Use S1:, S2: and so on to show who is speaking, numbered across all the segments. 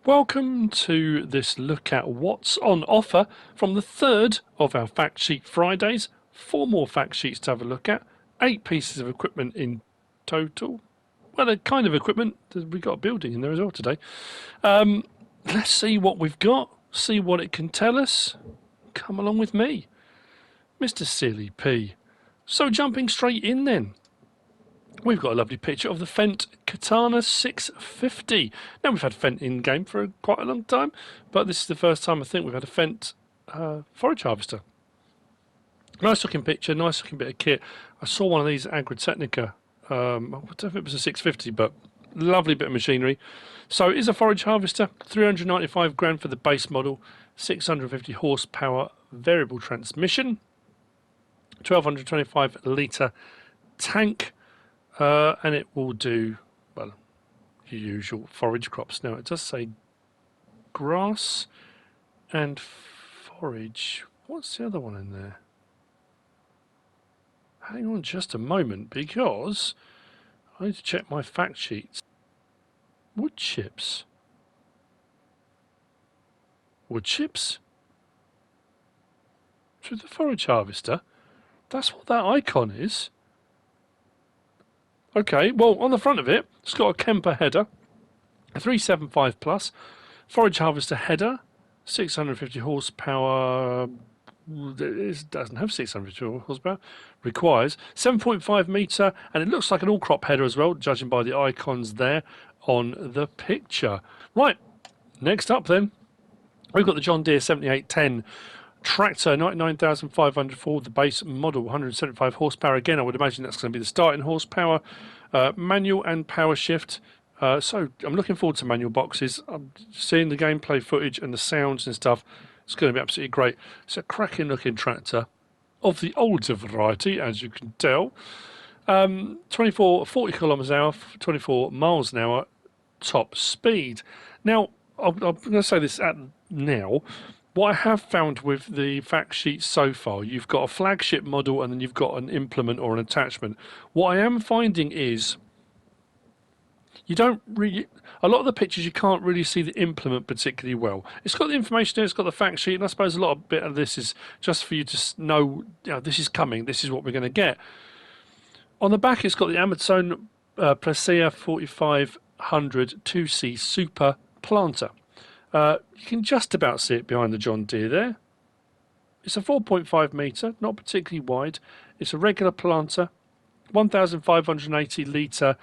S1: Welcome to this look at what's on offer from the third of our fact sheet Fridays. 4 more fact sheets to have a look at, 8 pieces of equipment in total. Well, a kind of equipment, we've got a building in there as well today. Let's see what we've got, see what it can tell us. Come along with me, MrSealyp. So jumping straight in then. We've got a lovely picture of the Fendt Katana 650. Now, we've had Fendt in game for quite a long time, but this is the first time I think we've had a Fendt Forage Harvester. Nice looking picture, nice looking bit of kit. I saw one of these Agritechnica. I don't know if it was a 650, but lovely bit of machinery. So it is a Forage Harvester, 395 grand for the base model, 650 horsepower variable transmission, 1225 litre tank. And it will do, well, your usual forage crops. Now, it does say grass and forage. What's the other one in there? Hang on just a moment, because I need to check my fact sheets. Wood chips. Wood chips? Through the Forage Harvester? That's what that icon is. Okay, well, on the front of it, it's got a Kemper header, a 375 plus, Forage Harvester header, 650 horsepower. It doesn't have 650 horsepower, requires 7.5 metre, and it looks like an all-crop header as well, judging by the icons there on the picture. Right, next up then, we've got the John Deere 7810 tractor, 99,500 for the base model, 175 horsepower. Again, I would imagine that's going to be the starting horsepower. Manual and power shift. So I'm looking forward to manual boxes. I'm seeing the gameplay footage and the sounds and stuff. It's going to be absolutely great. It's a cracking looking tractor of the older variety, as you can tell. 40 kilometers an hour, 24 miles an hour top speed. Now, I'm going to say this now. What I have found with the fact sheet so far, you've got a flagship model and then you've got an implement or an attachment. What I am finding is you don't really, a lot of the pictures you can't really see the implement particularly well. It's got the information there, it's got the fact sheet, and I suppose a lot of bit of this is just for you to know, this is coming, this is what we're going to get. On the back, it's got the Amazon Placea 4500 2C Super Planter. You can just about see it behind the John Deere there. It's a 4.5 metre, not particularly wide. It's a regular planter, 1,580 litre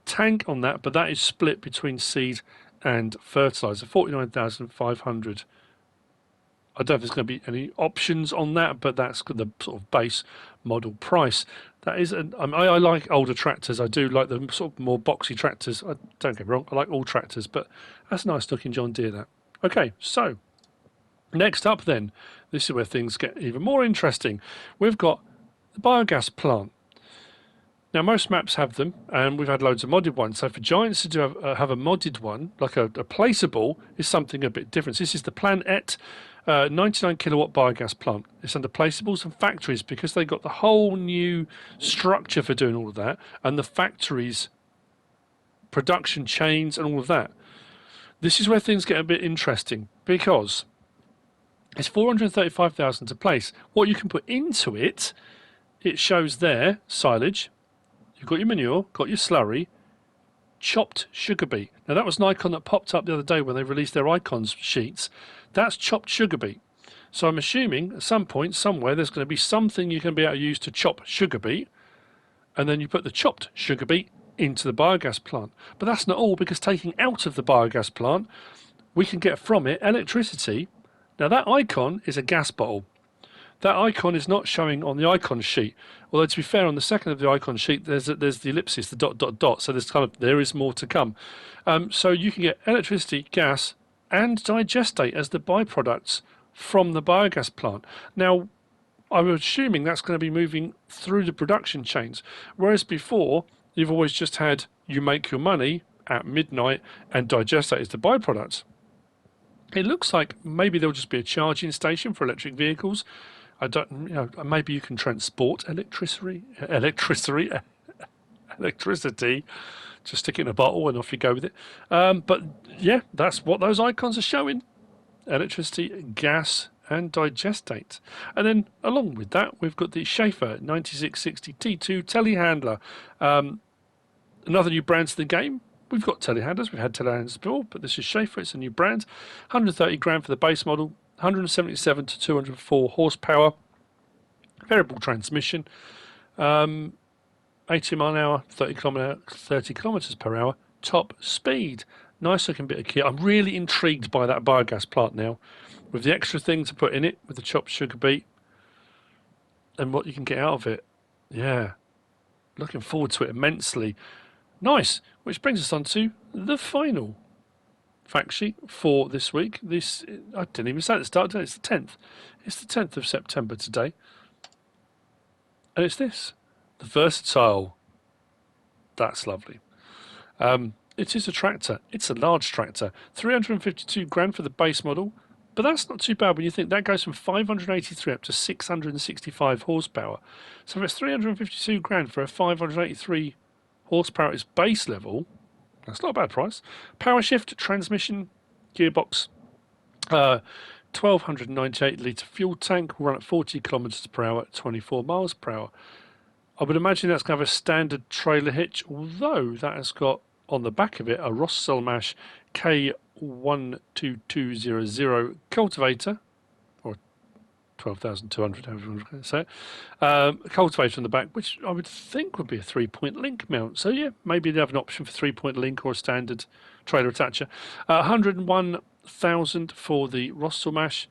S1: tank on that, but that is split between seed and fertiliser, 49,500. I don't know if there's going to be any options on that, but that's the sort of base model price. That is, I like older tractors. I do like the sort of more boxy tractors. Don't get me wrong, I like all tractors, but that's a nice looking John Deere, that. Okay, so next up then, this is where things get even more interesting. We've got the Biogas Plant. Now, most maps have them, and we've had loads of modded ones. So for Giants to have a modded one, like a placeable, is something a bit different. This is the Plant 99 kilowatt biogas plant. It's under placeables and factories because they got the whole new structure for doing all of that, and the factories, production chains, and all of that. This is where things get a bit interesting because it's 435,000 to place. What you can put into it, it shows there silage. You've got your manure, got your slurry, chopped sugar beet. Now, that was an icon that popped up the other day when they released their icons sheets. That's chopped sugar beet. So I'm assuming at some point, somewhere, there's going to be something you can be able to use to chop sugar beet, and then you put the chopped sugar beet into the biogas plant. But that's not all, because taking out of the biogas plant, we can get from it electricity. Now, that icon is a gas bottle. That icon is not showing on the icon sheet. Although, to be fair, on the second of the icon sheet, there's the ellipsis, the ... So there is more to come. So you can get electricity, gas, and digestate as the byproducts from the biogas plant. Now, I'm assuming that's going to be moving through the production chains, whereas before you've always just had you make your money at midnight and digestate as the byproducts. It looks like maybe there'll just be a charging station for electric vehicles. I don't, maybe you can transport electricity Just stick it in a bottle and off you go with it. But yeah, that's what those icons are showing. Electricity, gas and digestate. And then along with that, we've got the Schäffer 9660 T2 telehandler. Another new brand to the game. We've got telehandlers. We've had telehandlers before, but this is Schäffer. It's a new brand. 130 grand for the base model. 177 to 204 horsepower. Variable transmission. 80 mile an hour, 30 kilometers per hour. Top speed. Nice looking bit of kit. I'm really intrigued by that biogas plant now, with the extra thing to put in it, with the chopped sugar beet, and what you can get out of it. Yeah, looking forward to it immensely. Nice. Which brings us on to the final fact sheet for this week. This, I didn't even say at the start. It's the 10th. It's the 10th of September today, and it's this: the Versatile. That's lovely. It is a tractor. It's a large tractor. 352 grand for the base model, but that's not too bad when you think that goes from 583 up to 665 horsepower. So if it's 352 grand for a 583 horsepower at its base level, that's not a bad price. Power shift, transmission, gearbox, 1298 litre fuel tank, will run at 40 kilometres per hour at 24 miles per hour. I would imagine that's going to have a standard trailer hitch, although that has got on the back of it a Ross-Selmash K12200 cultivator, or 12,200, however you want to say it, a cultivator on the back, which I would think would be a 3-point link mount. So yeah, maybe they have an option for 3-point link or a standard trailer attacher. 101,000 for the Ross-Selmash,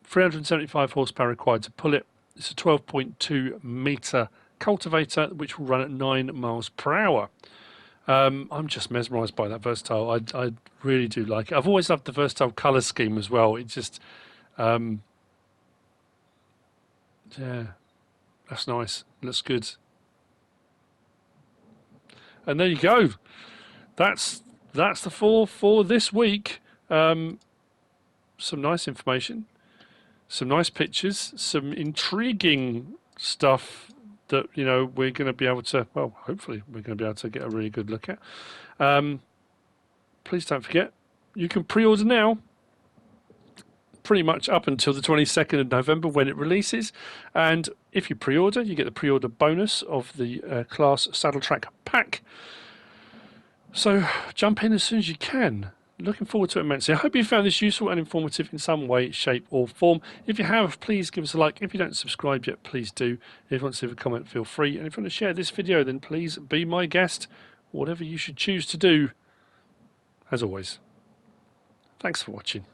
S1: 375 horsepower required to pull it. It's a 12.2 metre cultivator which will run at 9 miles per hour. I'm just mesmerised by that Versatile. I really do like it. I've always loved the Versatile colour scheme as well. It just, yeah, that's nice. Looks good. And there you go. That's the 4 for this week. Some nice information, some nice pictures, some intriguing stuff that, you know, we're going to be able to, well, hopefully we're going to be able to get a really good look at. Please don't forget, you can pre-order now, pretty much up until the 22nd of November when it releases. And if you pre-order, you get the pre-order bonus of the Class Saddle Track pack. So jump in as soon as you can. Looking forward to it immensely. I hope you found this useful and informative in some way, shape or form. If you have, please give us a like. If you don't subscribe yet, please do. If you want to leave a comment, feel free. And if you want to share this video, then please be my guest. Whatever you should choose to do. As always, thanks for watching.